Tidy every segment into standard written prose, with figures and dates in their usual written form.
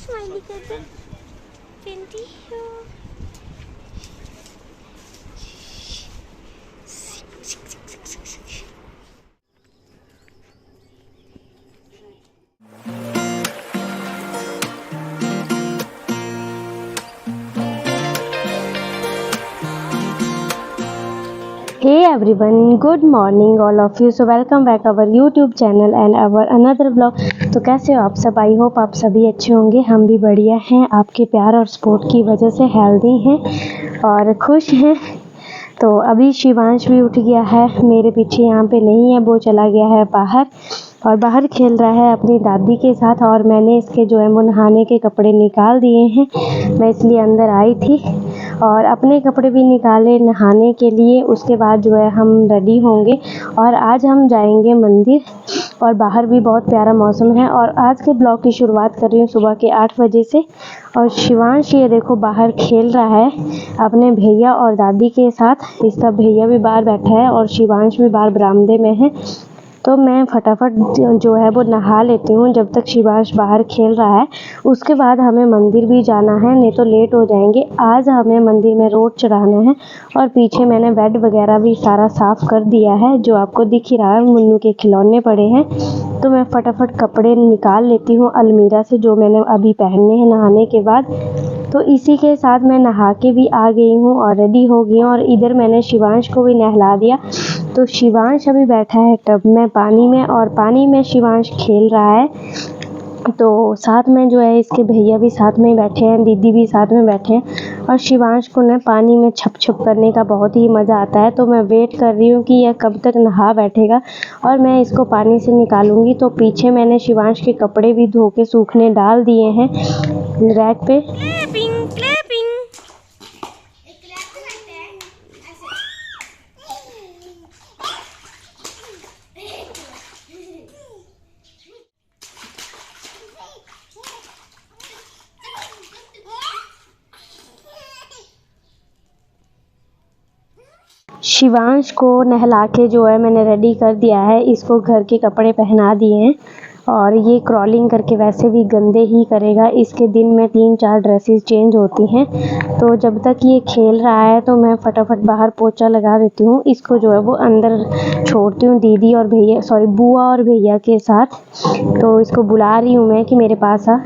Smiley कर दो पिंटी। Hey everyone, good morning all of you. So welcome back our YouTube channel and our another vlog. तो कैसे हो आप सब? आई होप आप सभी अच्छे होंगे। हम भी बढ़िया हैं, आपके प्यार और सपोर्ट की वजह से हेल्दी हैं और खुश हैं। तो अभी शिवांश भी उठ गया है, मेरे पीछे यहाँ पे नहीं है, वो चला गया है बाहर और बाहर खेल रहा है अपनी दादी के साथ। और मैंने इसके जो है वो नहाने के कपड़े निकाल दिए हैं, मैं इसलिए अंदर आई थी और अपने कपड़े भी निकाले नहाने के लिए। उसके बाद जो है हम रेडी होंगे और आज हम जाएंगे मंदिर और बाहर भी बहुत प्यारा मौसम है। और आज के ब्लॉग की शुरुआत कर रही हूँ सुबह के 8 बजे से। और शिवांश ये देखो बाहर खेल रहा है अपने भैया और दादी के साथ। इसका भैया भी बाहर बैठा है और शिवांश भी बाहर बरामदे में है। तो मैं फटाफट जो है वो नहा लेती हूँ जब तक शिवांश बाहर खेल रहा है। उसके बाद हमें मंदिर भी जाना है, नहीं तो लेट हो जाएंगे। आज हमें मंदिर में रोट चढ़ाना है और पीछे मैंने बेड वगैरह भी सारा साफ़ कर दिया है, जो आपको दिख ही रहा है। मुन्नू के खिलौने पड़े हैं, तो मैं फटाफट कपड़े निकाल लेती हूँ अलमीरा से, जो मैंने अभी पहनने हैं नहाने के बाद। तो इसी के साथ मैं नहा के भी आ गई हूँ और रेडी हो गई हूँ। और इधर मैंने शिवांश को भी नहला दिया। तो शिवांश अभी बैठा है टब में पानी में और पानी में शिवांश खेल रहा है। तो साथ में जो है इसके भैया भी साथ में बैठे हैं, दीदी भी साथ में बैठे हैं। और शिवांश को ना पानी में छप छप करने का बहुत ही मज़ा आता है। तो मैं वेट कर रही हूँ कि यह कब तक नहा बैठेगा और मैं इसको पानी से निकालूंगी। तो पीछे मैंने शिवांश के कपड़े भी धो के सूखने डाल दिए हैं रैक पे। शिवांश को नहला के जो है मैंने रेडी कर दिया है। इसको घर के कपड़े पहना दिए हैं और ये क्रॉलिंग करके वैसे भी गंदे ही करेगा। इसके दिन में 3-4 ड्रेसेस चेंज होती हैं। तो जब तक ये खेल रहा है तो मैं फटाफट बाहर पोछा लगा देती हूँ। इसको जो है वो अंदर छोड़ती हूँ दीदी और भैया, सॉरी बुआ और भैया के साथ। तो इसको बुला रही हूँ मैं कि मेरे पास आ।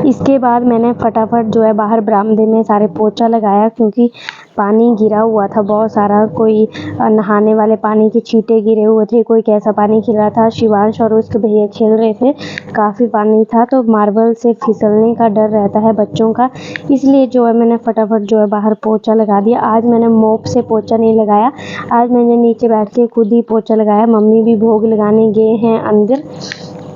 इसके बाद मैंने फटाफट जो है बाहर बरामदे में सारे पोछा लगाया, क्योंकि पानी गिरा हुआ था बहुत सारा। कोई नहाने वाले पानी के छींटे गिरे हुए थे, कोई कैसा पानी गिर रहा था। शिवांश और उसके भैया खेल रहे थे, काफ़ी पानी था। तो मार्बल से फिसलने का डर रहता है बच्चों का, इसलिए जो है मैंने फटाफट जो है बाहर पोछा लगा दिया। आज मैंने मोप से पोछा नहीं लगाया, आज मैंने नीचे बैठ के खुद ही पोछा लगाया। मम्मी भी भोग लगाने गए हैं अंदर।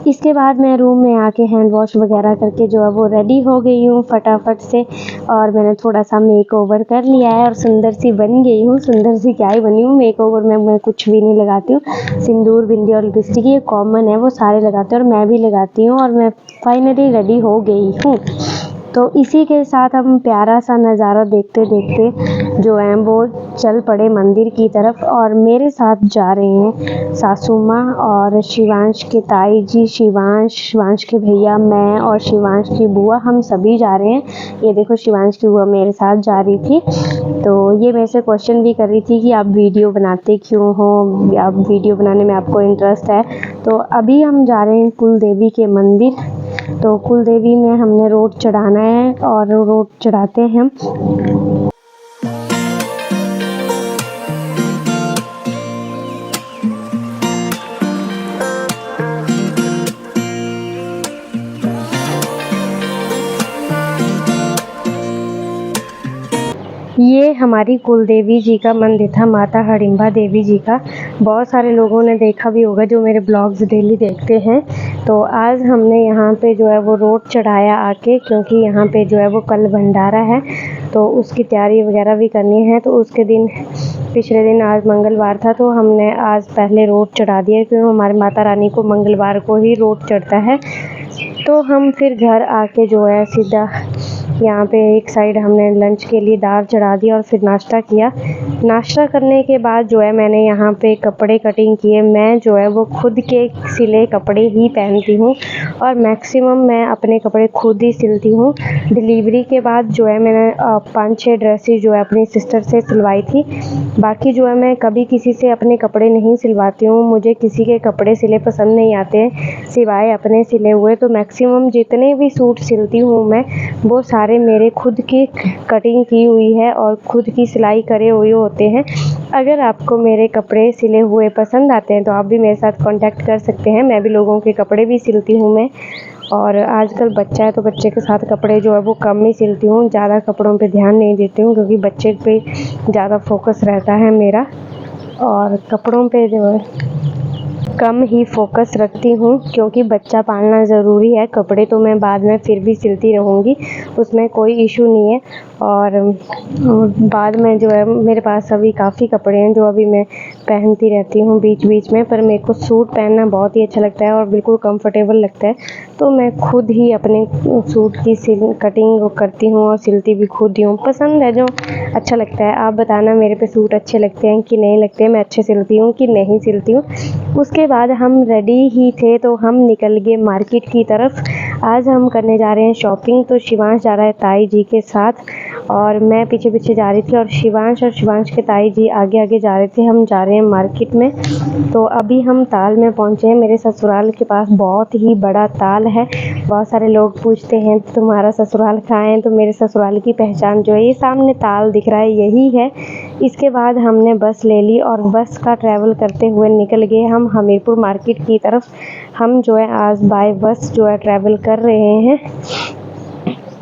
इसके बाद मैं रूम में आके हैंड वॉश वगैरह करके जो है वो रेडी हो गई हूँ फटाफट से। और मैंने थोड़ा सा मेकओवर कर लिया है और सुंदर सी बन गई हूँ। सुंदर सी क्या ही बनी हूँ, मेकओवर में मैं कुछ भी नहीं लगाती हूँ। सिंदूर, बिंदी और लिपस्टिक ये कॉमन है, वो सारे लगाते हैं और मैं भी लगाती हूँ। और मैं फाइनली रेडी हो गई हूँ। तो इसी के साथ हम प्यारा सा नज़ारा देखते देखते जो है वो चल पड़े मंदिर की तरफ। और मेरे साथ जा रहे हैं सासू माँ और शिवांश के ताई जी, शिवांश के भैया, मैं और शिवांश की बुआ, हम सभी जा रहे हैं। ये देखो शिवांश की बुआ मेरे साथ जा रही थी। तो ये मेरे से क्वेश्चन भी कर रही थी कि आप वीडियो बनाते क्यों हो, आप वीडियो बनाने में आपको इंटरेस्ट है। तो अभी हम जा रहे हैं कुल देवी के मंदिर। तो कुल देवी में हमने रोट चढ़ाना है और रोट चढ़ाते हैं हम। ये हमारी कुल देवी जी का मंदिर था, माता हडिम्बा देवी जी का। बहुत सारे लोगों ने देखा भी होगा जो मेरे ब्लॉग्स डेली देखते हैं। तो आज हमने यहाँ पे जो है वो रोट चढ़ाया आके, क्योंकि यहाँ पे जो है वो कल भंडारा है, तो उसकी तैयारी वगैरह भी करनी है। तो उसके दिन, पिछले दिन आज मंगलवार था, तो हमने आज पहले रोट चढ़ा दिया, क्योंकि हमारी माता रानी को मंगलवार को ही रोट चढ़ता है। तो हम फिर घर आके जो है सीधा यहाँ पे एक साइड हमने लंच के लिए दाल चढ़ा दी और फिर नाश्ता किया। नाश्ता करने के बाद जो है मैंने यहाँ पे कपड़े कटिंग किए। मैं जो है वो खुद के सिले कपड़े ही पहनती हूँ और मैक्सिमम मैं अपने कपड़े खुद ही सिलती हूँ। डिलीवरी के बाद जो है मैंने 5-6 ड्रेसेस जो है अपनी सिस्टर से सिलवाई थी। बाकी जो है मैं कभी किसी से अपने कपड़े नहीं सिलवाती हूँ। मुझे किसी के कपड़े सिले पसंद नहीं आते हैं सिवाय अपने सिले हुए। तो मैक्सिमम जितने भी सूट सिलती हूँ मैं वो सारे मेरे खुद की कटिंग की हुई है और खुद की सिलाई करे हुए होते हैं। अगर आपको मेरे कपड़े सिले हुए पसंद आते हैं तो आप भी मेरे साथ कांटेक्ट कर सकते हैं। मैं भी लोगों के कपड़े भी सिलती हूँ मैं। और आजकल बच्चा है तो बच्चे के साथ कपड़े जो है वो कम ही सिलती हूँ। ज़्यादा कपड़ों पे ध्यान नहीं देती हूँ क्योंकि बच्चे पे ज़्यादा फोकस रहता है मेरा और कपड़ों पे जो है कम ही फोकस रखती हूँ क्योंकि बच्चा पालना ज़रूरी है। कपड़े तो मैं बाद में फिर भी सिलती रहूँगी, उसमें कोई इशू नहीं है। और बाद में जो है मेरे पास अभी काफ़ी कपड़े हैं जो अभी मैं पहनती रहती हूँ बीच बीच में। पर मेरे को सूट पहनना बहुत ही अच्छा लगता है और बिल्कुल कंफर्टेबल लगता है, तो मैं खुद ही अपने सूट की कटिंग करती हूँ और सिलती भी खुद ही हूँ। पसंद है जो अच्छा लगता है। आप बताना मेरे पे सूट अच्छे लगते हैं कि नहीं लगते, मैं अच्छे सिलती हूँ कि नहीं सिलती हूँ। उसके बाद हम रेडी ही थे तो हम निकल गए मार्केट की तरफ। आज हम करने जा रहे हैं शॉपिंग। तो शिवांश जा रहा है ताई जी के साथ और मैं पीछे पीछे जा रही थी और शिवांश के ताई जी आगे आगे जा रहे थे। हम जा रहे हैं मार्केट में। तो अभी हम ताल में पहुँचे हैं। मेरे ससुराल के पास बहुत ही बड़ा ताल है। बहुत सारे लोग पूछते हैं तुम्हारा ससुराल कहाँ है, तो मेरे ससुराल की पहचान जो है ये सामने ताल दिख रहा है यही है। इसके बाद हमने बस ले ली और बस का ट्रैवल करते हुए निकल गए हम हमीरपुर मार्केट की तरफ। हम जो है आज बाय बस जो है ट्रैवल कर रहे हैं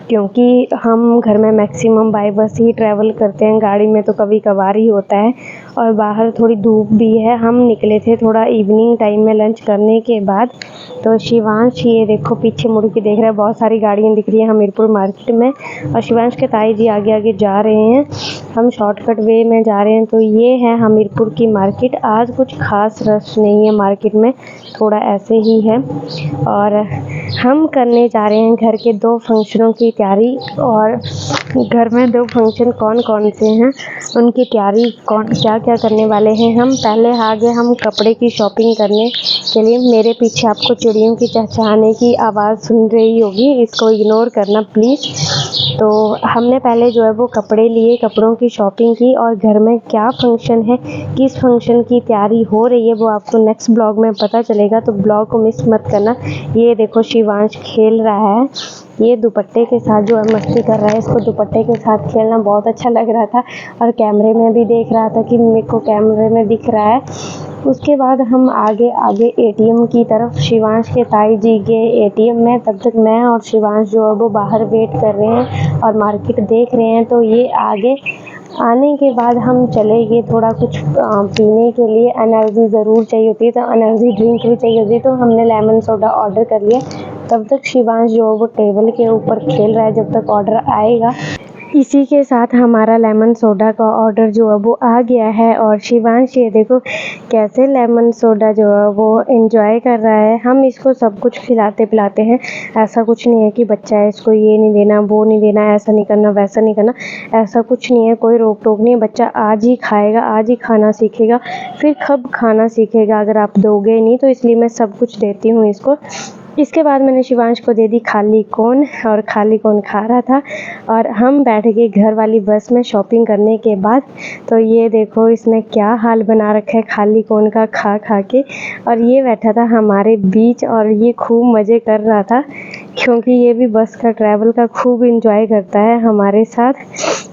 क्योंकि हम घर में मैक्सिमम बाय बस ही ट्रैवल करते हैं। गाड़ी में तो कभी कभार ही होता है और बाहर थोड़ी धूप भी है। हम निकले थे थोड़ा इवनिंग टाइम में लंच करने के बाद। तो शिवांश ये देखो पीछे मुड़ के देख रहा है, बहुत सारी गाड़ियाँ दिख रही हैं हमीरपुर मार्केट में और शिवांश के ताई जी आगे आगे जा रहे हैं। हम शॉर्टकट वे में जा रहे हैं। तो ये है हमीरपुर की मार्केट। आज कुछ खास रश नहीं है मार्केट में, थोड़ा ऐसे ही है। और हम करने जा रहे हैं घर के 2 फंक्शनों की तैयारी। और घर में 2 फंक्शन कौन कौन से हैं उनकी तैयारी क्या क्या करने वाले हैं हम। पहले आगे हम कपड़े की शॉपिंग करने के लिए। मेरे पीछे आपको चिड़ियों की चहचहाने की आवाज़ सुन रही होगी, इसको इग्नोर करना प्लीज़। तो हमने पहले जो है वो कपड़े लिए, कपड़ों की शॉपिंग की और घर में क्या फंक्शन है, किस फंक्शन की तैयारी हो रही है वो आपको नेक्स्ट ब्लॉग में पता चलेगा, तो ब्लॉग को मिस मत करना। ये देखो शिवांश खेल रहा है, ये दुपट्टे के साथ जो है मस्ती कर रहा है। इसको दुपट्टे के साथ खेलना बहुत अच्छा लग रहा था और कैमरे में भी देख रहा था कि मेरे को कैमरे में दिख रहा है। उसके बाद हम आगे एटीएम की तरफ, शिवांश के ताई जी गए एटीएम में। तब तक मैं और शिवांश जो है वो बाहर वेट कर रहे हैं और मार्केट देख रहे हैं। तो ये आगे आने के बाद हम चले गए थोड़ा कुछ पीने के लिए। एनर्जी ज़रूर चाहिए होती है तो एनर्जी ड्रिंक भी चाहिए होती है, तो हमने लेमन सोडा ऑर्डर कर लिया। तब तक शिवांश जो है वो टेबल के ऊपर खेल रहा है जब तक ऑर्डर आएगा। इसी के साथ हमारा लेमन सोडा का ऑर्डर जो है वो आ गया है और शिवांश ये देखो कैसे लेमन सोडा जो है वो एंजॉय कर रहा है। हम इसको सब कुछ खिलाते पिलाते हैं, ऐसा कुछ नहीं है कि बच्चा है इसको ये नहीं देना वो नहीं देना, ऐसा नहीं करना वैसा नहीं करना, ऐसा कुछ नहीं है। कोई रोक टोक नहीं है। बच्चा आज ही खाएगा, आज ही खाना सीखेगा, फिर कब खाना सीखेगा अगर आप दोगे नहीं, तो इसलिए मैं सब कुछ देती हूँ इसको। इसके बाद मैंने शिवांश को दे दी खाली कोन और खाली कोन खा रहा था और हम बैठ गए घर वाली बस में शॉपिंग करने के बाद। तो ये देखो इसने क्या हाल बना रखा है खाली कोन का खा खा के। और ये बैठा था हमारे बीच और ये खूब मज़े कर रहा था क्योंकि ये भी बस का ट्रैवल का खूब इंजॉय करता है हमारे साथ।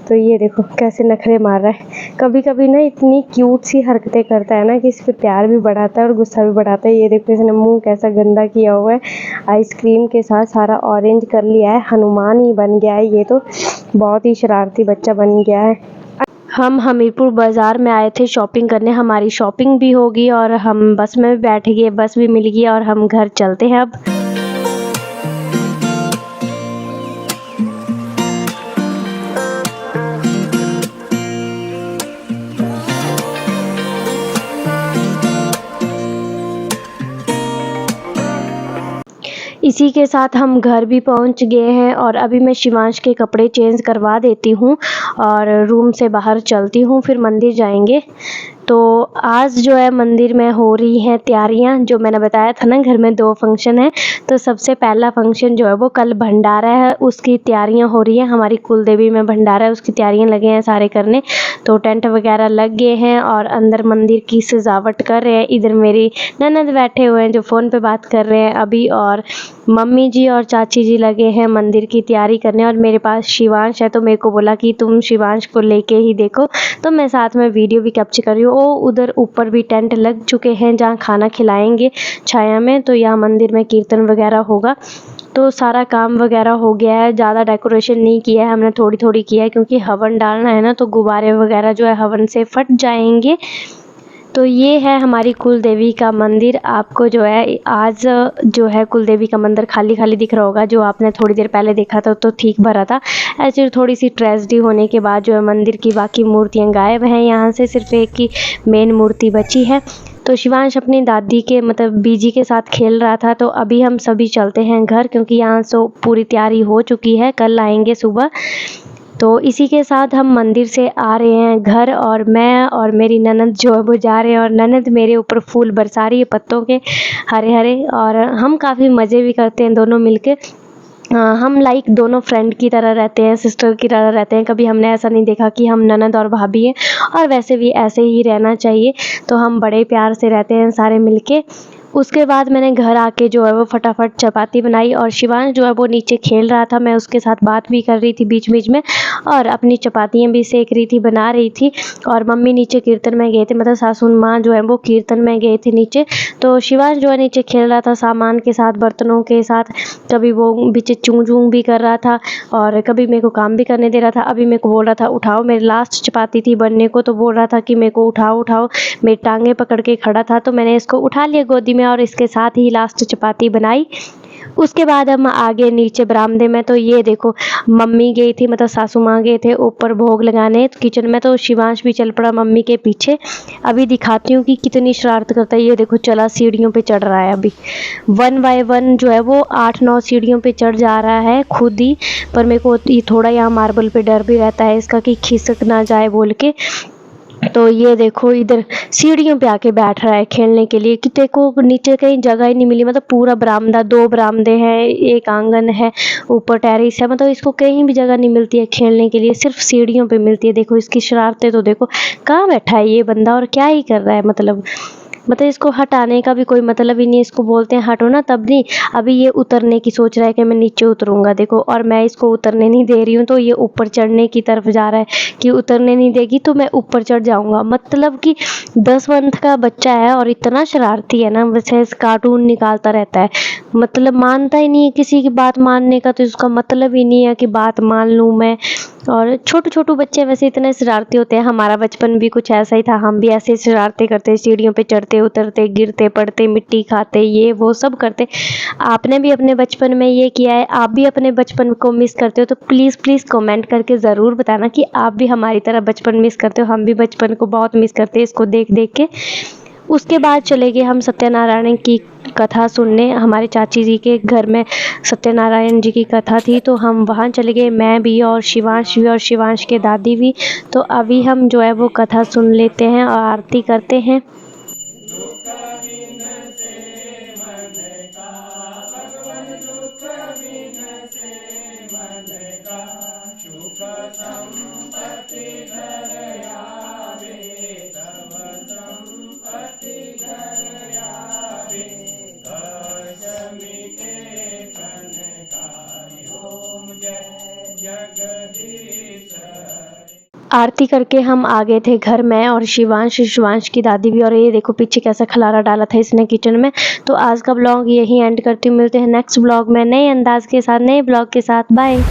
तो ये देखो कैसे नखरे मार रहा है। कभी कभी ना इतनी क्यूट सी हरकतें करता है ना कि इस पर प्यार भी बढ़ाता है और गुस्सा भी बढ़ाता है। ये देखो इसने मुंह कैसा गंदा किया हुआ है, आइसक्रीम के साथ सारा ऑरेंज कर लिया है, हनुमान ही बन गया है। ये तो बहुत ही शरारती बच्चा बन गया है। हम हमीरपुर बाज़ार में आए थे शॉपिंग करने, हमारी शॉपिंग भी होगी और हम बस में भी बैठ गए, बस भी मिल गई और हम घर चलते हैं अब। इसी के साथ हम घर भी पहुंच गए हैं और अभी मैं शिवांश के कपड़े चेंज करवा देती हूँ और रूम से बाहर चलती हूँ, फिर मंदिर जाएंगे। तो आज जो है मंदिर में हो रही हैं तैयारियां, जो मैंने बताया था ना घर में 2 फंक्शन है। तो सबसे पहला फंक्शन जो है वो कल भंडारा है, उसकी तैयारियां हो रही हैं। हमारी कुल देवी में भंडारा है, उसकी तैयारियां लगे हैं सारे करने। तो टेंट वगैरह लग गए हैं और अंदर मंदिर की सजावट कर रहे हैं। इधर मेरी ननद बैठे हुए हैं जो फ़ोन पे बात कर रहे हैं अभी, और मम्मी जी और चाची जी लगे हैं मंदिर की तैयारी करने। और मेरे पास शिवांश है तो मेरे को बोला कि तुम शिवांश को लेके ही देखो, तो मैं साथ में वीडियो भी कैप्चर कर रही हूँ। उधर ऊपर भी टेंट लग चुके हैं जहाँ खाना खिलाएंगे छाया में। तो यहाँ मंदिर में कीर्तन वगैरह होगा, तो सारा काम वगैरह हो गया है। ज़्यादा डेकोरेशन नहीं किया है हमने, थोड़ी थोड़ी किया है क्योंकि हवन डालना है ना, तो गुब्बारे वगैरह जो है हवन से फट जाएंगे। तो ये है हमारी कुल देवी का मंदिर। आपको जो है आज जो है कुल देवी का मंदिर खाली खाली दिख रहा होगा, जो आपने थोड़ी देर पहले देखा था तो ठीक भरा था। ऐसे थोड़ी सी ट्रेजेडी होने के बाद जो है मंदिर की बाकी मूर्तियाँ गायब हैं, यहाँ से सिर्फ एक ही मेन मूर्ति बची है। तो शिवांश अपनी दादी के मतलब बीजी के साथ खेल रहा था। तो अभी हम सभी चलते हैं घर, क्योंकि यहाँ से पूरी तैयारी हो चुकी है, कल आएंगे सुबह। तो इसी के साथ हम मंदिर से आ रहे हैं घर, और मैं और मेरी ननद जो है वो जा रहे हैं। और ननद मेरे ऊपर फूल बरसा रही है पत्तों के हरे हरे, और हम काफ़ी मज़े भी करते हैं दोनों मिलके। हम लाइक दोनों फ्रेंड की तरह रहते हैं, सिस्टर की तरह रहते हैं। कभी हमने ऐसा नहीं देखा कि हम ननद और भाभी हैं, और वैसे भी ऐसे ही रहना चाहिए। तो हम बड़े प्यार से रहते हैं सारे मिलके। उसके बाद मैंने घर आके जो है वो फटाफट चपाती बनाई, और शिवांश जो है वो नीचे खेल रहा था। मैं उसके साथ बात भी कर रही थी बीच बीच में, और अपनी चपातियाँ भी सेक रही थी, बना रही थी। और मम्मी नीचे कीर्तन में गए थे, मतलब सासू माँ जो है वो कीर्तन में गए थे नीचे। तो शिवांश जो है नीचे खेल रहा था सामान के साथ, बर्तनों के साथ। कभी वो बीच चूं चूं भी कर रहा था, और कभी मेरे को काम भी करने दे रहा था। अभी मेरे को बोल रहा था उठाओ, मेरी लास्ट चपाती थी बनने को, तो बोल रहा था कि मेरे को उठाओ उठाओ। मेरी टांगे पकड़ के खड़ा था, तो मैंने इसको उठा लिया गोदी में, और इसके साथ ही लास्ट चपाती बनाई। उसके बाद हम आगे नीचे बरामदे में। तो ये देखो मम्मी गई थी, मतलब सासू माँ गए थे ऊपर भोग लगाने किचन में। तो शिवांश भी चल पड़ा मम्मी के पीछे। अभी दिखाती हूँ कि कितनी शरारत करता है। ये देखो चला सीढ़ियों पे चढ़ रहा है, अभी 1 बाय 1 जो है वो 8-9 सीढ़ियों पे चढ़ जा रहा है खुद ही। पर मेरे को ये थोड़ा यहाँ मार्बल पे डर भी रहता है इसका कि खिसक ना जाए बोल के। तो ये देखो इधर सीढ़ियों पे आके बैठ रहा है खेलने के लिए, कि देखो नीचे कहीं जगह ही नहीं मिली। मतलब पूरा बरामदा, 2 बरामदे हैं, एक आंगन है, ऊपर टेरेस है, मतलब इसको कहीं भी जगह नहीं मिलती है खेलने के लिए, सिर्फ सीढ़ियों पे मिलती है। देखो इसकी शरारतें तो देखो, कहाँ बैठा है ये बंदा और क्या ही कर रहा है। मतलब इसको हटाने का भी कोई मतलब ही नहीं। इसको बोलते हैं हटो ना, तब नहीं। अभी ये उतरने की सोच रहा है कि मैं नीचे उतरूंगा, देखो, और मैं इसको उतरने नहीं दे रही हूँ। तो ये ऊपर चढ़ने की तरफ जा रहा है कि उतरने नहीं देगी तो मैं ऊपर चढ़ जाऊंगा। मतलब कि 10 मंथ का बच्चा है और इतना शरारती है ना, वैसे कार्टून निकालता रहता है। मतलब मानता ही नहीं है किसी की बात मानने का, तो इसका मतलब ही नहीं है कि बात मान लूँ मैं। और छोटे बच्चे वैसे इतने शरारती होते हैं। हमारा बचपन भी कुछ ऐसा ही था, हम भी ऐसे शरारते करते, सीढ़ियों पे चढ़ते उतरते, गिरते पड़ते, मिट्टी खाते, ये वो सब करते। आपने भी अपने बचपन में ये किया है? आप भी अपने बचपन को मिस करते हो? तो प्लीज़ कमेंट करके ज़रूर बताना कि आप भी हमारी तरह बचपन मिस करते हो। हम भी बचपन को बहुत मिस करते हैं इसको देख देख के। उसके बाद चले गए हम सत्यनारायण की कथा सुनने। हमारे चाची जी के घर में सत्यनारायण जी की कथा थी, तो हम वहाँ चले गए, मैं भी और शिवांश भी और शिवांश के दादी भी। तो अभी हम जो है वो कथा सुन लेते हैं और आरती करते हैं। आरती करके हम आ गए थे घर में, और शिवांश की दादी भी। और ये देखो पीछे कैसा खलारा डाला था इसने किचन में। तो आज का ब्लॉग यही एंड करती हूँ। मिलते हैं नेक्स्ट ब्लॉग में नए अंदाज के साथ, नए ब्लॉग के साथ। बाय।